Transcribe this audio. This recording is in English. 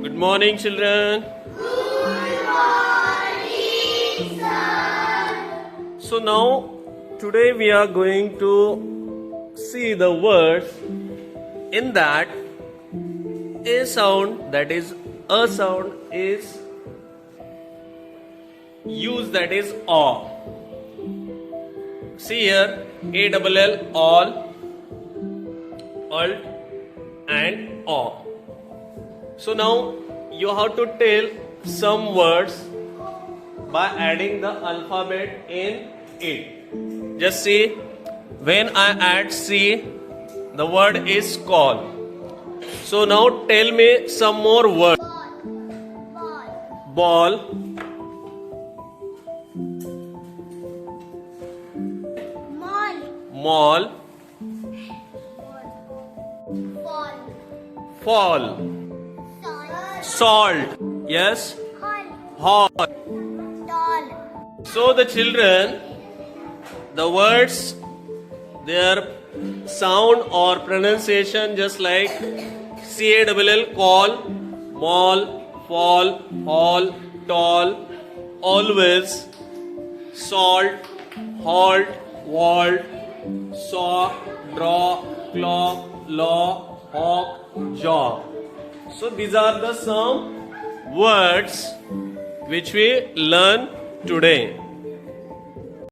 Good morning, children. So now, today we are going to see the words in that a sound, that is a sound, is used, that is aw. See here, A-double-L, all, alt, and aw. So now you have to tell some words by adding the alphabet in it. Just see, when I add C, the word is call. So now tell me some more words. Ball, mall, fall, salt, yes, hall. So the children, the words, their sound or pronunciation just like C-A-L-L, call, mall, fall, hall, tall, always, salt, halt, walt, saw, draw, claw, law, hawk, jaw. So these are the some words which we learn today.